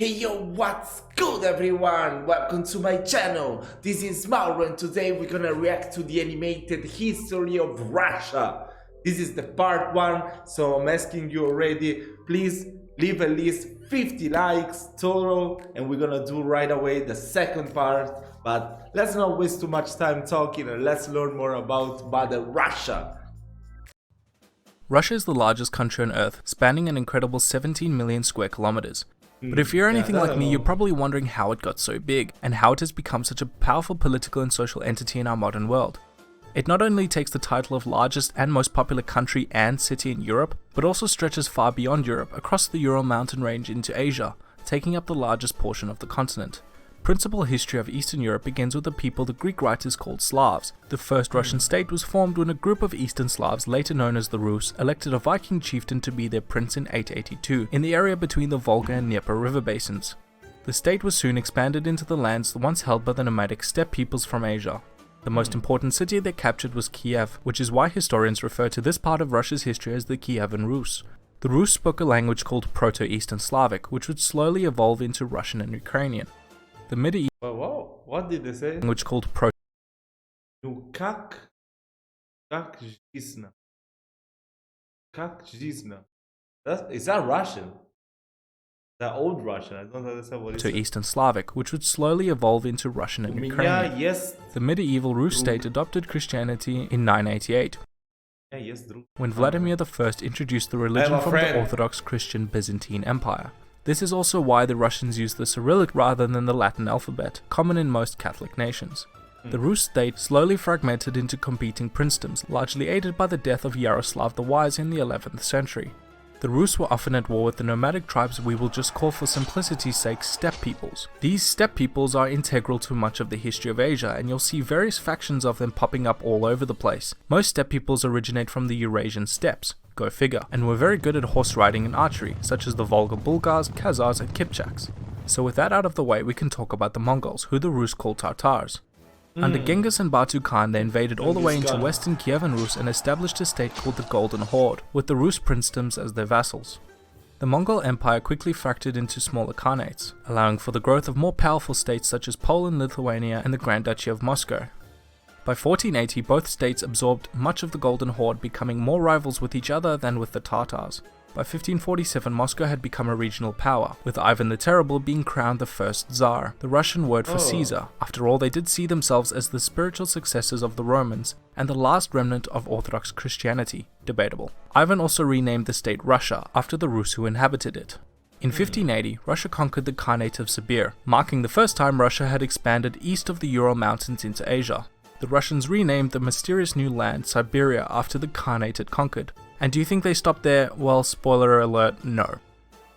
Hey yo, what's good everyone? Welcome to my channel. This is Mauro and today we're gonna react to the animated history of Russia. This is the part 1, so I'm asking you already, please leave at least 50 likes total and we're gonna do right away the second part. But let's not waste too much time talking and let's learn more about Mother Russia. Russia is the largest country on Earth, spanning an incredible 17 million square kilometers. But if you're anything like me, you're probably wondering how it got so big, and how it has become such a powerful political and social entity in our modern world. It not only takes the title of largest and most popular country and city in Europe, but also stretches far beyond Europe across the Ural mountain range into Asia, taking up the largest portion of the continent. Principal history of Eastern Europe begins with the people the Greek writers called Slavs. The first Russian state was formed when a group of Eastern Slavs, later known as the Rus, elected a Viking chieftain to be their prince in 882, in the area between the Volga and Dnieper river basins. The state was soon expanded into the lands once held by the nomadic steppe peoples from Asia. The most important city they captured was Kiev, which is why historians refer to this part of Russia's history as the Kievan Rus. The Rus spoke a language called Proto-Eastern Slavic, which would slowly evolve into Russian and Ukrainian. The medieval Whoa, what did they say? language called Proto Ну как жизнь? Как жизнь? Is that Russian? That old Russian? I don't understand what it is. Eastern Slavic, which would slowly evolve into Russian and Ukrainian. Yes. The medieval Rus state adopted Christianity in 988, when Vladimir I introduced the religion from the Orthodox Christian Byzantine Empire. This is also why the Russians use the Cyrillic rather than the Latin alphabet, common in most Catholic nations. The Rus state slowly fragmented into competing princedoms, largely aided by the death of Yaroslav the Wise in the 11th century. The Rus were often at war with the nomadic tribes we will just call for simplicity's sake steppe peoples. These steppe peoples are integral to much of the history of Asia, and you'll see various factions of them popping up all over the place. Most steppe peoples originate from the Eurasian steppes, go figure, and were very good at horse riding and archery, such as the Volga Bulgars, Khazars and Kipchaks. So with that out of the way, we can talk about the Mongols, who the Rus called Tartars. Under Genghis and Batu Khan, they invaded all the way into western Kievan Rus and established a state called the Golden Horde, with the Rus princedoms as their vassals. The Mongol Empire quickly fractured into smaller khanates, allowing for the growth of more powerful states such as Poland, Lithuania and the Grand Duchy of Moscow. By 1480, both states absorbed much of the Golden Horde, becoming more rivals with each other than with the Tartars. By 1547, Moscow had become a regional power, with Ivan the Terrible being crowned the first Tsar, the Russian word for Caesar. After all, they did see themselves as the spiritual successors of the Romans, and the last remnant of Orthodox Christianity. Debatable. Ivan also renamed the state Russia, after the Rus who inhabited it. In 1580, Russia conquered the Khanate of Sibir, marking the first time Russia had expanded east of the Ural Mountains into Asia. The Russians renamed the mysterious new land Siberia after the Khanate it conquered. And do you think they stopped there? Well, spoiler alert, no.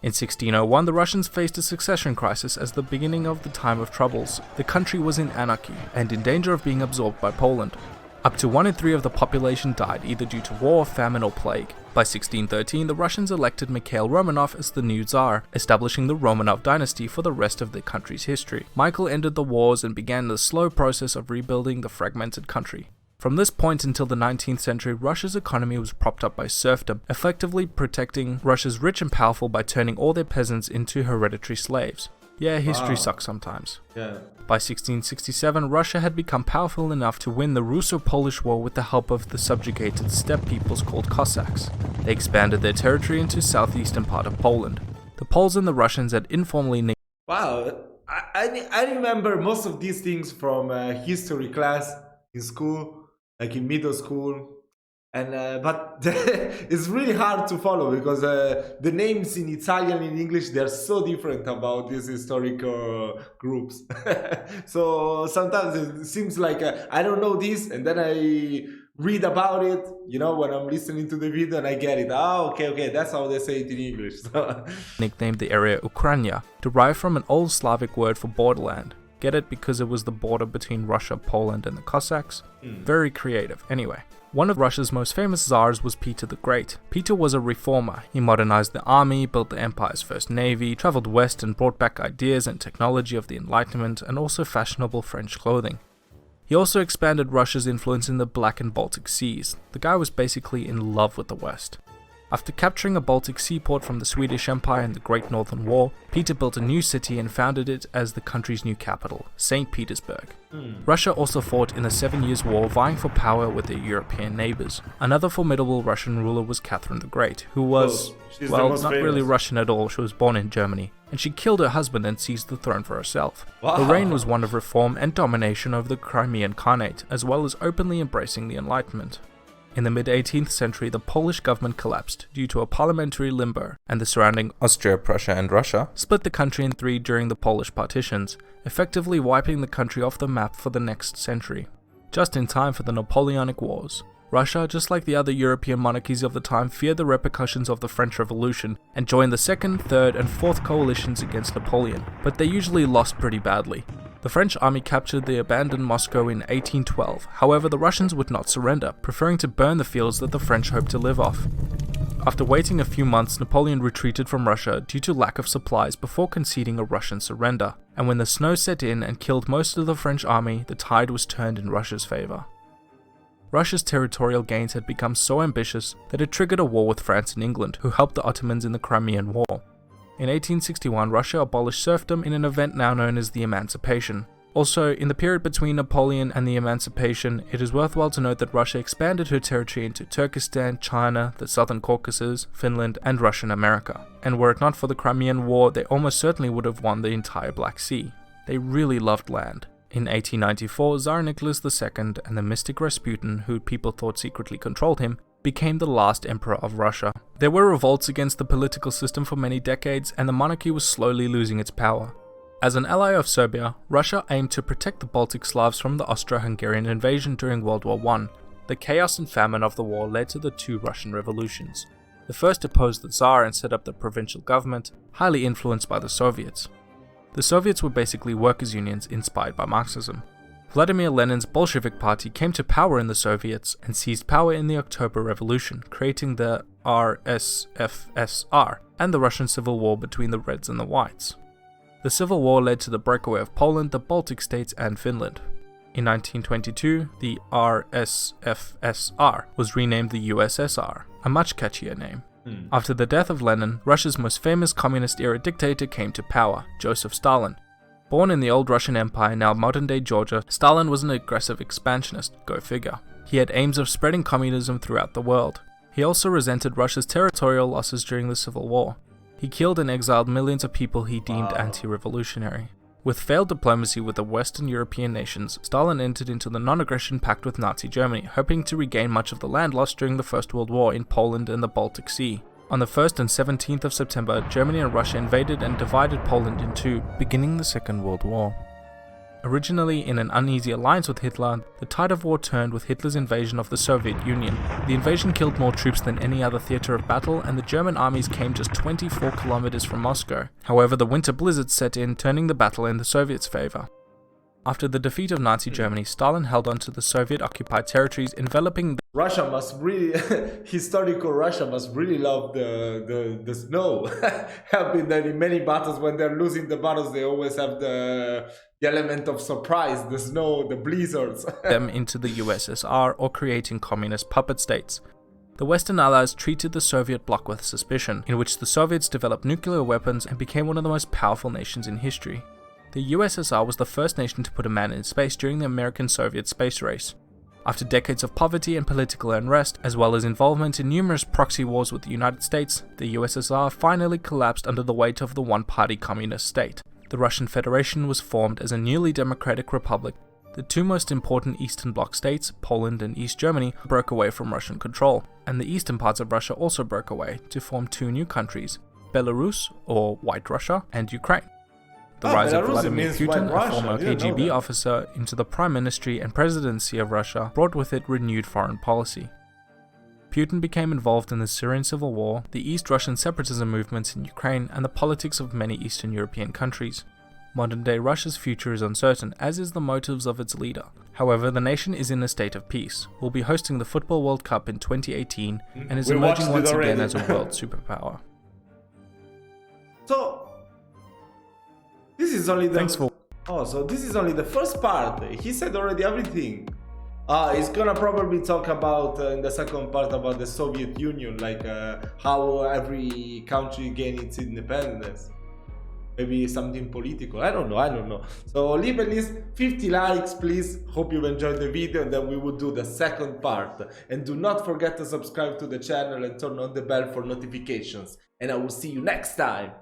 In 1601, the Russians faced a succession crisis as the beginning of the time of troubles. The country was in anarchy and in danger of being absorbed by Poland. Up to 1 in 3 of the population died either due to war, famine or plague. By 1613, the Russians elected Mikhail Romanov as the new Tsar, establishing the Romanov dynasty for the rest of the country's history. Michael ended the wars and began the slow process of rebuilding the fragmented country. From this point until the 19th century, Russia's economy was propped up by serfdom, effectively protecting Russia's rich and powerful by turning all their peasants into hereditary slaves. Yeah, history sucks sometimes. By 1667, Russia had become powerful enough to win the Russo-Polish War with the help of the subjugated steppe peoples called Cossacks. They expanded their territory into southeastern part of Poland. The Poles and the Russians had informally named. Wow, I remember most of these things from history class in school. Like in middle school, and but it's really hard to follow because the names in Italian and English, they're so different about these historical groups. So sometimes it seems like I don't know this, and then I read about it, you know, when I'm listening to the video and I get it. Oh, okay, that's how they say it in English. Nicknamed the area Ukraina, derived from an old Slavic word for borderland. Get it? Because it was the border between Russia, Poland and the Cossacks? Very creative. Anyway, one of Russia's most famous Tsars was Peter the Great. Peter was a reformer. He modernized the army, built the empire's first navy, traveled west and brought back ideas and technology of the Enlightenment and also fashionable French clothing. He also expanded Russia's influence in the Black and Baltic Seas. The guy was basically in love with the West. After capturing a Baltic seaport from the Swedish Empire in the Great Northern War, Peter built a new city and founded it as the country's new capital, St. Petersburg. Russia also fought in the 7 Years' War, vying for power with their European neighbors. Another formidable Russian ruler was Catherine the Great, who was, well, not really Russian at all. She was born in Germany, and she killed her husband and seized the throne for herself. Her reign was one of reform and domination over the Crimean Khanate, as well as openly embracing the Enlightenment. In the mid-18th century, the Polish government collapsed due to a parliamentary limbo, and the surrounding Austria, Prussia, and Russia split the country in three during the Polish partitions, effectively wiping the country off the map for the next century. Just in time for the Napoleonic Wars. Russia, just like the other European monarchies of the time, feared the repercussions of the French Revolution and joined the second, third, and fourth coalitions against Napoleon, but they usually lost pretty badly. The French army captured the abandoned Moscow in 1812, however the Russians would not surrender, preferring to burn the fields that the French hoped to live off. After waiting a few months, Napoleon retreated from Russia due to lack of supplies before conceding a Russian surrender, and when the snow set in and killed most of the French army, the tide was turned in Russia's favor. Russia's territorial gains had become so ambitious that it triggered a war with France and England, who helped the Ottomans in the Crimean War. In 1861, Russia abolished serfdom in an event now known as the Emancipation. Also, in the period between Napoleon and the Emancipation, it is worthwhile to note that Russia expanded her territory into Turkestan, China, the Southern Caucasus, Finland, and Russian America. And were it not for the Crimean War, they almost certainly would have won the entire Black Sea. They really loved land. In 1894, Tsar Nicholas II and the mystic Rasputin, who people thought secretly controlled him, became the last emperor of Russia. There were revolts against the political system for many decades, and the monarchy was slowly losing its power. As an ally of Serbia, Russia aimed to protect the Baltic Slavs from the Austro-Hungarian invasion during World War I. The chaos and famine of the war led to the two Russian revolutions. The first opposed the Tsar and set up the provincial government, highly influenced by the Soviets. The Soviets were basically workers' unions inspired by Marxism. Vladimir Lenin's Bolshevik party came to power in the Soviets and seized power in the October Revolution, creating the RSFSR and the Russian Civil War between the Reds and the Whites. The Civil War led to the breakaway of Poland, the Baltic states, and Finland. In 1922, the RSFSR was renamed the USSR, a much catchier name. After the death of Lenin, Russia's most famous communist-era dictator came to power, Joseph Stalin. Born in the old Russian Empire, now modern-day Georgia, Stalin was an aggressive expansionist, go figure. He had aims of spreading communism throughout the world. He also resented Russia's territorial losses during the Civil War. He killed and exiled millions of people he deemed anti-revolutionary. With failed diplomacy with the Western European nations, Stalin entered into the non-aggression pact with Nazi Germany, hoping to regain much of the land lost during the First World War in Poland and the Baltic Sea. On the 1st and 17th of September, Germany and Russia invaded and divided Poland in two, beginning the Second World War. Originally in an uneasy alliance with Hitler, the tide of war turned with Hitler's invasion of the Soviet Union. The invasion killed more troops than any other theater of battle, and the German armies came just 24 kilometers from Moscow. However, the winter blizzard set in, turning the battle in the Soviets' favor. After the defeat of Nazi Germany, Stalin held on to the Soviet-occupied territories, enveloping Russia must really, historical Russia must really love the snow. Helping them in many battles. When they're losing the battles, they always have the element of surprise, the snow, the blizzards. them into the USSR or creating communist puppet states. The Western Allies treated the Soviet bloc with suspicion, in which the Soviets developed nuclear weapons and became one of the most powerful nations in history. The USSR was the first nation to put a man in space during the American-Soviet space race. After decades of poverty and political unrest, as well as involvement in numerous proxy wars with the United States, the USSR finally collapsed under the weight of the one-party communist state. The Russian Federation was formed as a newly democratic republic. The two most important Eastern Bloc states, Poland and East Germany, broke away from Russian control, and the eastern parts of Russia also broke away to form two new countries, Belarus, or White Russia, and Ukraine. The rise of Vladimir Putin, a former KGB officer, into the prime ministry and presidency of Russia brought with it renewed foreign policy. Putin became involved in the Syrian civil war, the East Russian separatism movements in Ukraine, and the politics of many Eastern European countries. Modern-day Russia's future is uncertain, as is the motives of its leader. However, the nation is in a state of peace, will be hosting the Football World Cup in 2018, and is emerging once again as a world superpower. So, this is only the... Thanks for... Oh, so this is only the first part. He said already everything. He's gonna probably talk about in the second part about the Soviet Union, like how every country gained its independence. Maybe something political. I don't know. So leave at least 50 likes, please. Hope you've enjoyed the video, and then we will do the second part. And do not forget to subscribe to the channel and turn on the bell for notifications. And I will see you next time.